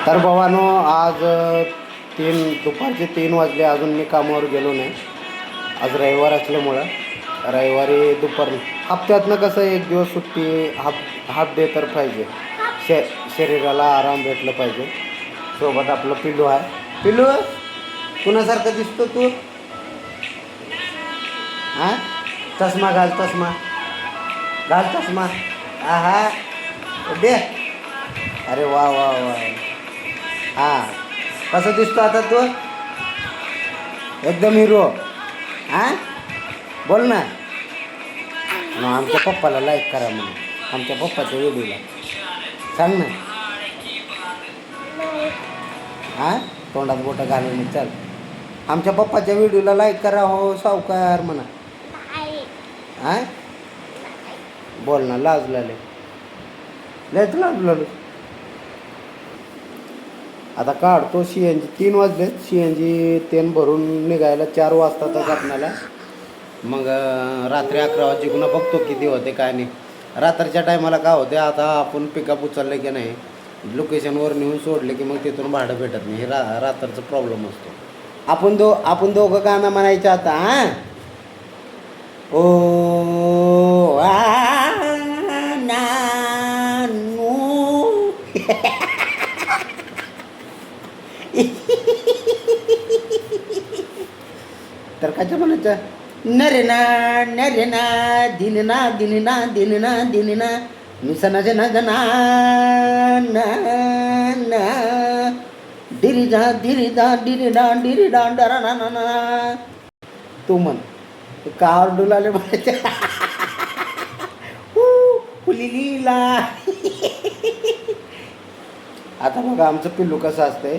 तर भावानो, आज दुपारचे 3 वाजले, अजून मी कामावर गेलो नाही. आज रविवार असल्यामुळं रविवारी दुपार हप्त्यातनं कसं एक दिवस सुट्टी, हाफ डे तर पाहिजे. शरीराला आराम भेटलं पाहिजे. सोबत आपलं पिल्लू आहे. पिल्लू, कुणासारखं दिसतो तू? हां, चष्मा घाल, चष्मा घाल, चष्मा. आहा, दे. अरे वा वा वा. हां, कसं दिसतो आता तू? एकदम हिरो. हां, बोल ना. मग आमच्या पप्पाला लाईक करा म्हणून, आमच्या पप्पाच्या व्हिडिओला सांग ना. हां, तोंडात बोटं घालून चल. आमच्या पप्पाच्या व्हिडिओला लाईक करा हो सावकार म्हणा. हां, बोल ना. लाजलाले, लयच लाजलालो. आता काढतो CNG. 3 वाजलेत. CNG तेन भरून निघायला 4 वाजतातच आपणाला. मग रात्री 11 वाजता पुन्हा बघतो किती होते काय नाही. रात्रीच्या टायमाला काय होते, आता आपण पिकअप उचलले की नाही, लोकेशनवर नेऊन सोडले की मग तिथून भाडं भेटत नाही. हे रात्रीचा प्रॉब्लेम असतो. आपण दोघं गाणं म्हणायचं आता. हां, ओ ना नू. तर काय म्हणायचं? नरे ना दिनना दिनना दिनना दिनना मिसना जना जना ना डिरिजा डिरिदा डिरिडा डिरिडा डरा ना ना ना. तू म्हण. कार डुलाले म्हणायचे. हुलीलीला. आता बघा आमचं पिल्लू कसं असतंय.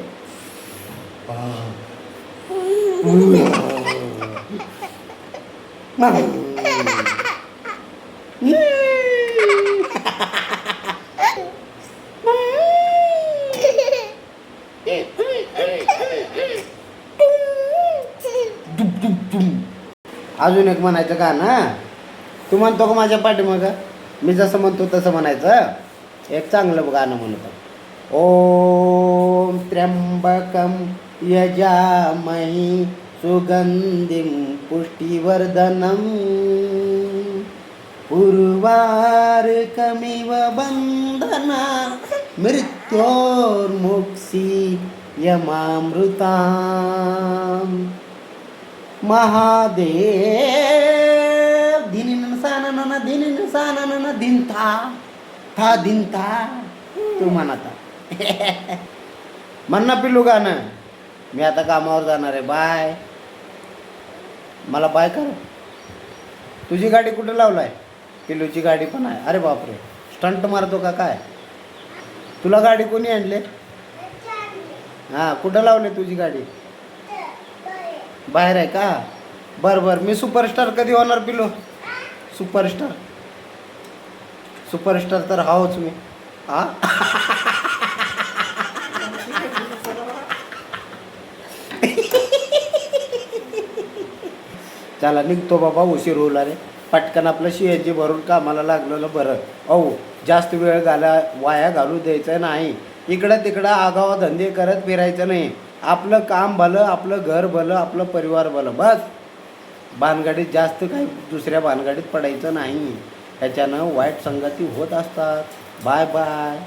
अजून एक म्हणायचं गाणं. तू म्हणतो का माझ्या पाठीमागं? मी जसं म्हणतो तसं म्हणायचं. एक चांगलं गाणं म्हणतो. ओम त्र्यंबकम यजामहि सुगंधिं पुष्टिवर्धनम् उर्वारुकमिव बन्धना मृत्योर्मुक्षीयमामृताम्. महादेव दिनिन सानन दिनिन सानन दिनता था दिनता. तू म्हणता. म्हण ना पिल्लू गाणं. मी आता कामावर जाणार आहे. बाय. मला बाय कर. तुझी गाडी कुठं लावलाय? पिल्लूची गाडी पण आहे. अरे बापरे, स्टंट मारतो का काय? तुला गाडी कोणी आणले? हां, कुठं लावले तुझी गाडी? बाहेर आहे का? बरं बरं. मी सुपरस्टार कधी होणार पिल्लू? सुपरस्टार तर हाच मी. हां, चला निघतो बाबा, उशीर होईल रे. पटकन आपलं CNG भरून कामाला लागलेलं बरं. अहो, जास्त वेळ वाया घालू द्यायचं नाही. इकडं तिकडं आगावा धंदे करत फिरायचं नाही. आपलं काम भलं, आपलं घर भलं, आपलं परिवार भलं. बस. भानगडीत जास्त काही दुसऱ्या भानगडीत पडायचं नाही. त्याच्यानं वाईट संगती होत असतात. Bye bye.